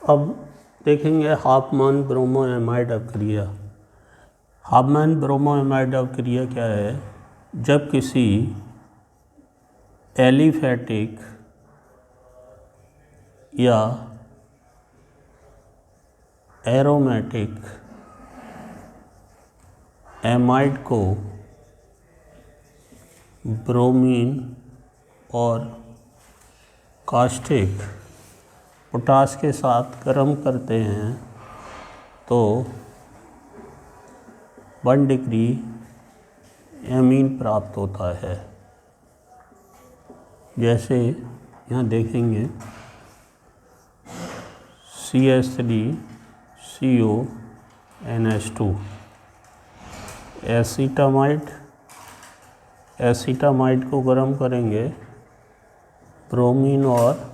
अब देखेंगे हाफमैन ब्रोमोएमाइड अभिक्रिया। हाफमैन ब्रोमोएमाइड अभिक्रिया क्या है? जब किसी एलिफैटिक या एरोमेटिक एमाइड को ब्रोमीन और कास्टिक पोटाश के साथ गर्म करते हैं तो 1 डिग्री एमीन प्राप्त होता है। जैसे यहाँ देखेंगे CH3CONH2 एसीटामाइड को गर्म करेंगे ब्रोमीन और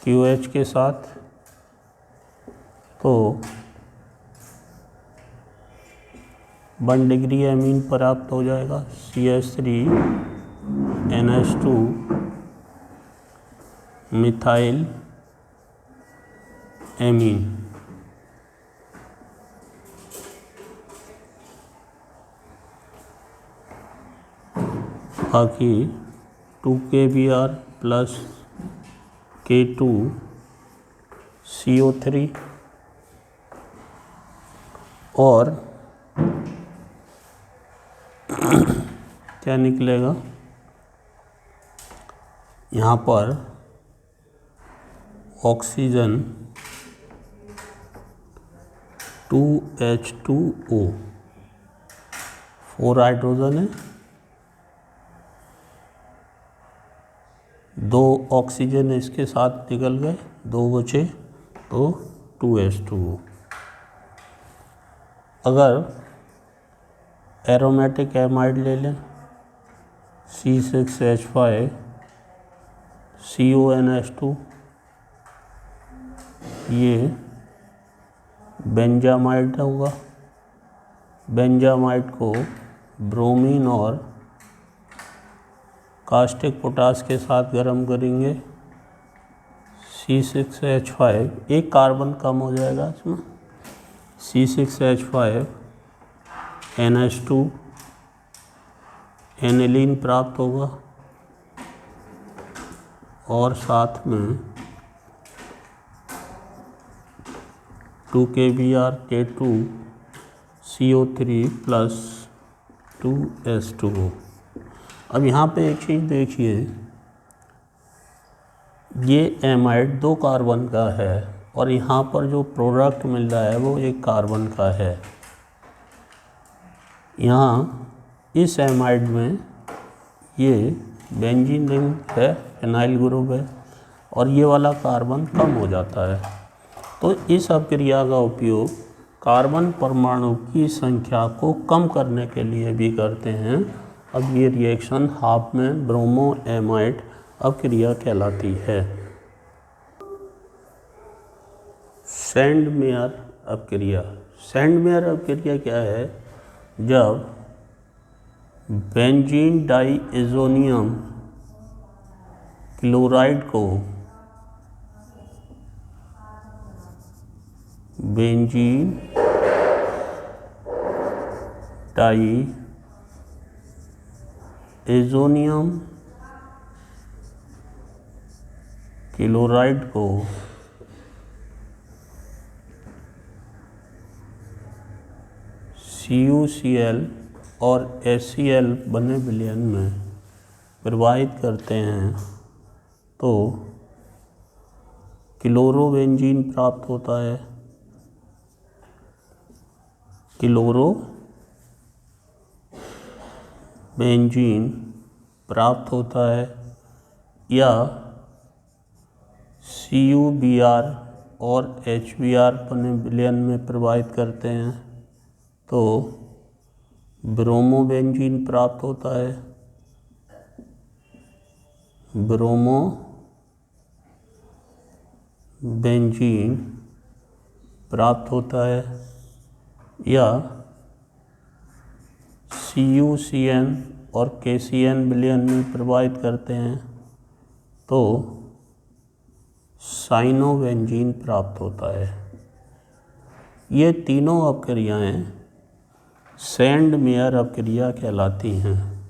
QH के साथ तो 1 डिग्री एमीन प्राप्त हो जाएगा। CH3NH2 methyl amine. बाकी 2KBr प्लस K2CO3 और क्या निकलेगा यहाँ पर ऑक्सीजन 2H2O 4 हाइड्रोजन है, 2 ऑक्सीजन इसके साथ निकल गए, 2 बचे तो 2H2O। अगर एरोमेटिक एमाइड ले लें C6H5CONH2 ये बेंजामाइड होगा। बेंजामाइड को ब्रोमीन और कास्टिक पोटाश के साथ गर्म करेंगे। C6H5 एक कार्बन कम हो जाएगा इसमें, C6H5NH2 एनिलीन प्राप्त होगा और साथ में 2KBr K2CO3 प्लस 2H2O। अब यहाँ पे एक चीज़ देखिए, ये एमाइड 2 कार्बन का है और यहाँ पर जो प्रोडक्ट मिल रहा है वो 1 कार्बन का है। यहाँ इस एमाइड में ये बेंजीन रिंग है, फिनाइल ग्रुप है और ये वाला कार्बन कम हो जाता है। तो इस अभिक्रिया का उपयोग कार्बन परमाणु की संख्या को कम करने के लिए भी करते हैं। अब ये रिएक्शन हाफमैन ब्रोमोएमाइड अभिक्रिया कहलाती है। सैंडमेयर अभिक्रिया। सैंडमेयर अभिक्रिया क्या है? जब बेंजीन डाइएज़ोनियम क्लोराइड को बेंजीन डाइएज़ोनियम क्लोराइड को CuCl और HCl बने विलयन में प्रवाहित करते हैं तो क्लोरोबेंजीन प्राप्त होता है। क्लोरोबेंजीन प्राप्त होता है या CuBr और HBr बने विलयन में प्रवाहित करते हैं तो ब्रोमोबेंजीन प्राप्त होता है। ब्रोमोबेंजीन प्राप्त होता है या CuCN और KCN विलयन में प्रवाहित करते हैं तो साइनोबेंजीन प्राप्त होता है। ये तीनों अपक्रियाएं सैंडमेयर अपक्रिया कहलाती हैं।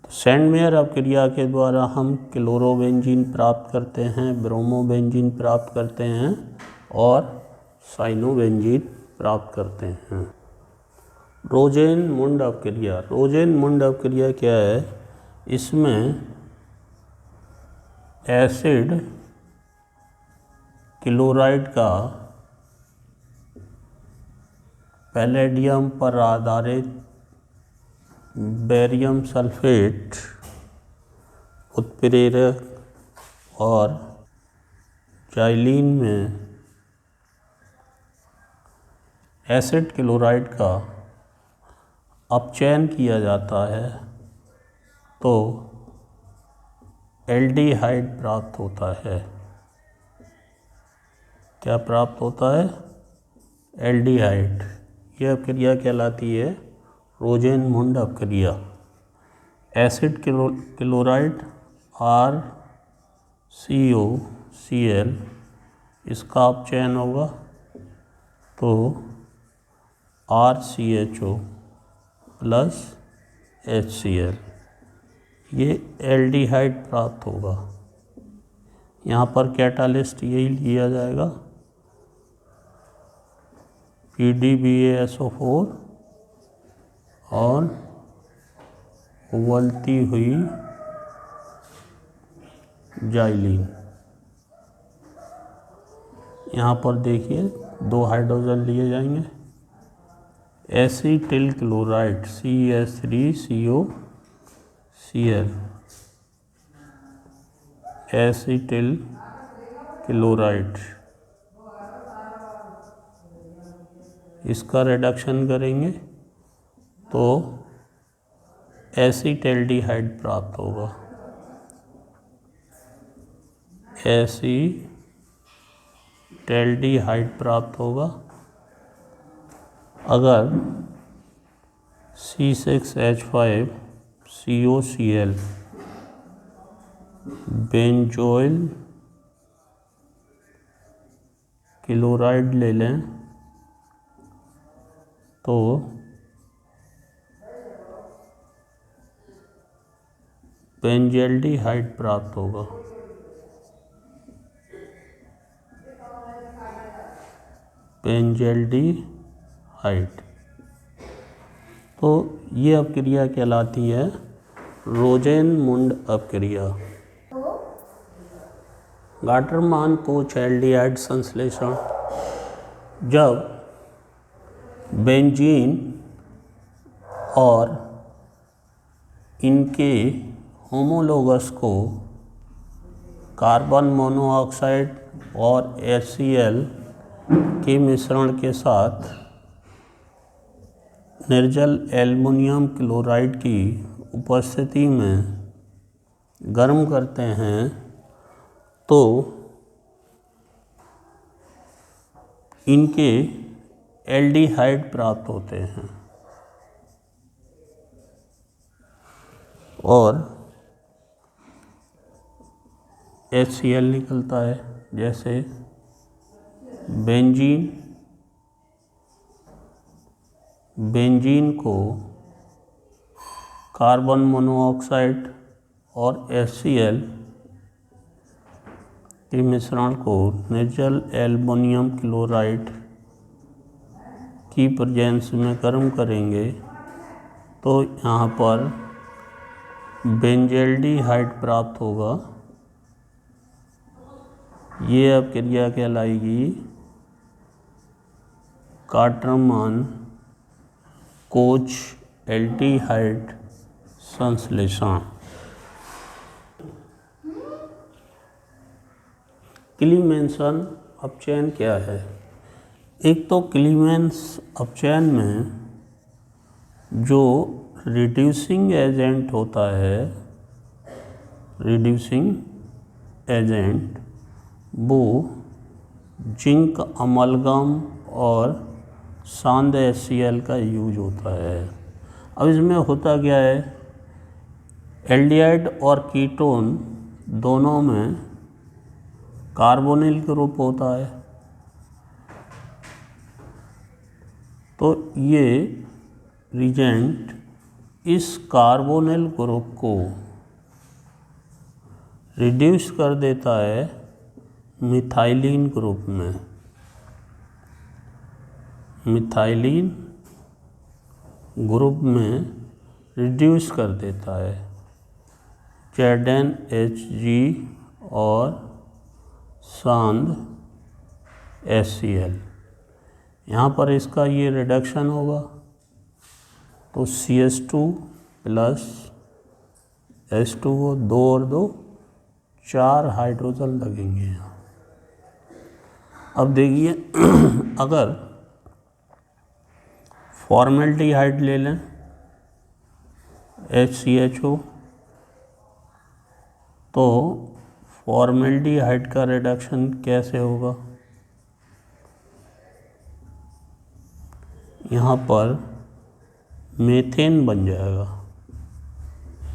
तो सैंडमेयर अपक्रिया के द्वारा हम क्लोरोबेंजीन प्राप्त करते हैं, ब्रोमोबेंजीन प्राप्त करते हैं और साइनोबेंजीन प्राप्त करते हैं। रोजेन-मुंड अपक्रिया। रोजेन-मुंड अपक्रिया क्या है? इसमें एसिड क्लोराइड का पैलेडियम पर आधारित बेरियम सल्फेट उत्प्रेरक और जाइलीन में एसिड क्लोराइड का अपचयन किया जाता है तो एल्डिहाइड प्राप्त होता है। क्या प्राप्त होता है? एल्डिहाइड। यह अपक्रिया कहलाती है रोजेन-मुंड अपक्रिया। एसिड क्लोराइड RCOCl इसका अपचयन होगा तो RCHO प्लस HCl, ये एल्डिहाइड प्राप्त होगा। यहाँ पर कैटालिस्ट यही लिया जाएगा, PDBaSO4 और उबलती हुई जाइलीन। यहाँ पर देखिए 2 हाइड्रोजन लिए जाएंगे। Acetyl chloride CH3COCl, acetyl chloride, इसका रिडक्शन करेंगे तो एसीटैल्डिहाइड प्राप्त होगा। एसीटैल्डिहाइड प्राप्त होगा। अगर C6H5COCl बेंजोइल क्लोराइड ले लें तो बेंजल्डिहाइड प्राप्त होगा। बेंजल्डिहाइड। तो ये अपक्रिया कहलाती है रोजेन-मुंड अपक्रिया। गाटरमान-कोच एल्डिहाइड संश्लेषण। जब बेंजीन और इनके होमोलोगस को कार्बन मोनोऑक्साइड और HCl के मिश्रण के साथ निर्जल एल्युमिनियम क्लोराइड की उपस्थिति में गर्म करते हैं तो इनके एल्डिहाइड प्राप्त होते हैं और HCl निकलता है। जैसे बेंजीन को कार्बन मोनोऑक्साइड और HCl के मिश्रण को निर्जल एल्युमिनियम क्लोराइड की प्रेजेंस में गर्म करेंगे तो यहाँ पर बेंजल्डिहाइड प्राप्त होगा। ये अपक्रिया कहलाएगी गाटरमान-कोच एल्डिहाइड संश्लेषण। क्लीमेंसन अपचयन क्या है? एक तो क्लीमेंस अपचयन में जो रिड्यूसिंग एजेंट होता है, वो जिंक अमलगम और सांद HCl का यूज होता है। अब इसमें होता क्या है, एल्डिहाइड और कीटोन दोनों में कार्बोनिल ग्रुप होता है, तो ये रिजेंट इस कार्बोनिल ग्रुप को रिड्यूस कर देता है मिथाइलिन ग्रुप में। मिथाइलिन ग्रुप में रिड्यूस कर देता है ZnHG और सांद HCl। यहाँ पर इसका ये रिडक्शन होगा, तो CH2 प्लस H2O, 2 और 2 4 हाइड्रोजन लगेंगे यहाँ। अब देखिए अगर फॉर्मेल्डिहाइड ले लें HCHO, तो फॉर्मेल्डिहाइड का रिडक्शन कैसे होगा? यहाँ पर मीथेन बन जाएगा।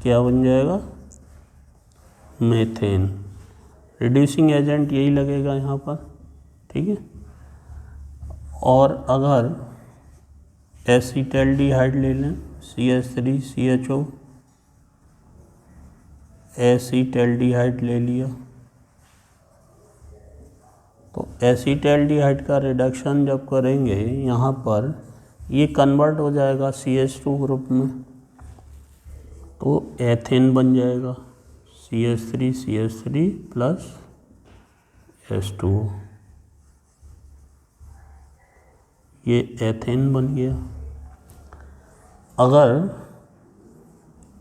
क्या बन जाएगा? मीथेन। रिड्यूसिंग एजेंट यही लगेगा यहाँ पर, ठीक है। और अगर एसीटल्डिहाइड ले लें CH3CHO, एसीटल्डिहाइड ले लिया, तो एसीटल्डिहाइड का रिडक्शन जब करेंगे यहाँ पर ये कन्वर्ट हो जाएगा CH2 ग्रुप में, तो एथेन बन जाएगा CH3CH3 प्लस H2O, ये एथेन बन गया। अगर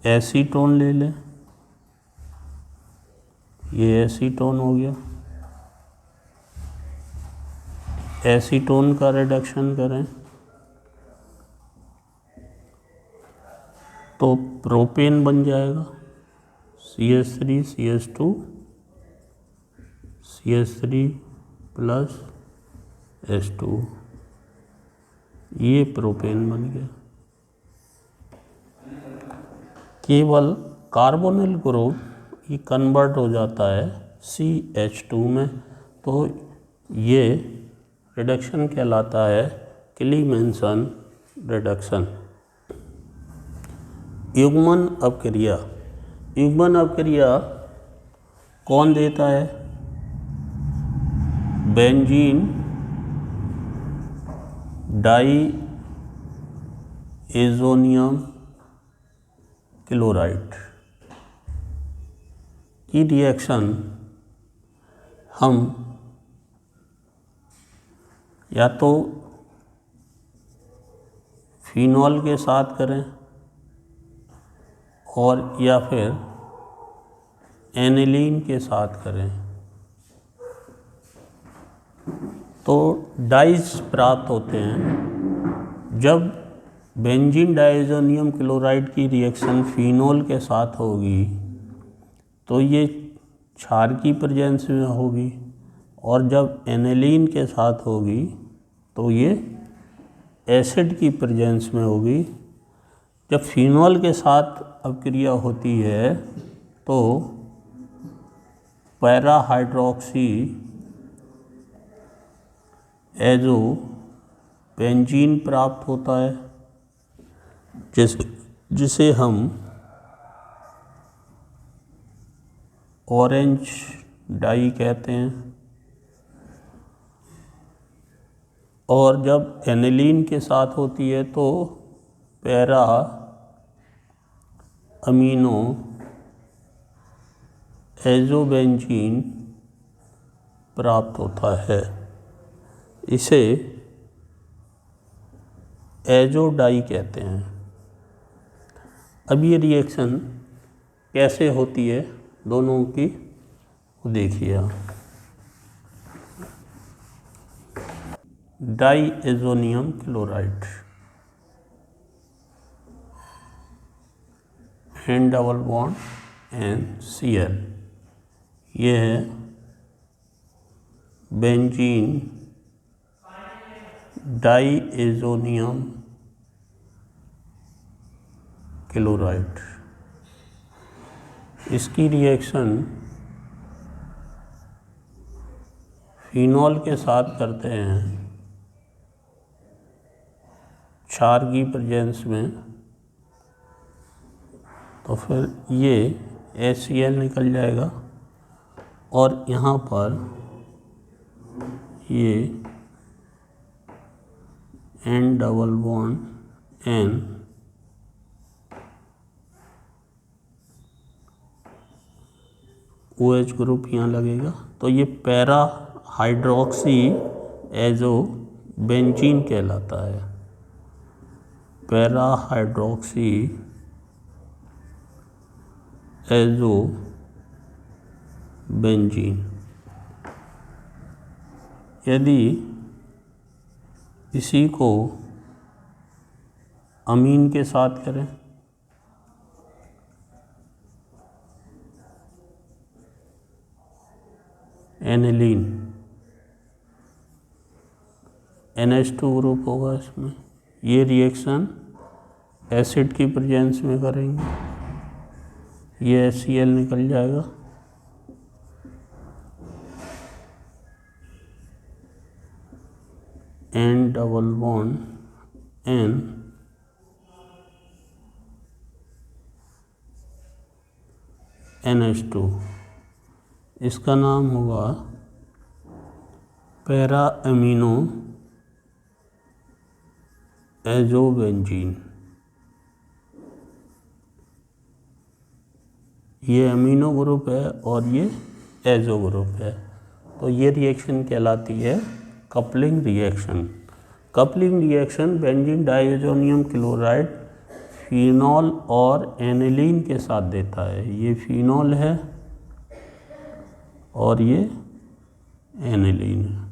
एसीटोन ले लें, ये एसीटोन हो गया। एसीटोन का रिडक्शन करें तो प्रोपेन बन जाएगा CH3CH2 CH3 प्लस H2, ये प्रोपेन बन गया। केवल कार्बोनिल ग्रुप ये कन्वर्ट हो जाता है CH2 में, तो ये रिडक्शन कहलाता है क्लीमेंसन रिडक्शन। युग्मन अपक्रिया। युग्मन अपक्रिया कौन देता है? बेंजीन डाई एजोनियम क्लोराइड की रिएक्शन हम या तो फिनॉल के साथ करें और या फिर एनिलीन के साथ करें, तो डाइज प्राप्त होते हैं। जब बेंजीन डाइज़ोनियम क्लोराइड की रिएक्शन फिनॉल के साथ होगी तो ये क्षार की प्रेजेंस में होगी, और जब एनिलीन के साथ होगी तो ये एसिड की प्रेजेंस में होगी। जब फिनॉल के साथ अपक्रिया होती है तो पैरा हाइड्रोक्सी एजो बेंजीन प्राप्त होता है, जिसे हम ऑरेंज डाई कहते हैं। और जब एनिलीन के साथ होती है तो पैरा अमीनो एजोबेंजीन प्राप्त होता है, इसे एजो डाई कहते हैं। अब ये रिएक्शन कैसे होती है दोनों की देखिए आप। Diazonium chloride N double bond NCl, ये है बेंजीन डाई एजोनियम क्लोराइड। इसकी रिएक्शन फिनॉल के साथ करते हैं क्षार की प्रेजेंस में, तो फिर ये HCl निकल जाएगा और यहाँ पर ये N double bond N OH group यहाँ लगेगा, तो ये पैरा हाइड्रोक्सी एजो बेंजीन कहलाता है। Para hydroxy azo benzene. यदि इसी को अमीन के साथ करें, एनिलीन, NH2 ग्रुप होगा इसमें। ये रिएक्शन एसिड की प्रेजेंस में करेंगे, ये HCl निकल जाएगा, N double bond N NH2, इसका नाम होगा पैरा अमीनो एजोबेंजीन। ये अमीनो ग्रुप है और ये एजो ग्रुप है, तो ये रिएक्शन कहलाती है coupling reaction. Coupling reaction benzene diazonium chloride phenol और एनिलीन के साथ देता है। ये फिनॉल है और ये एनिलीन है।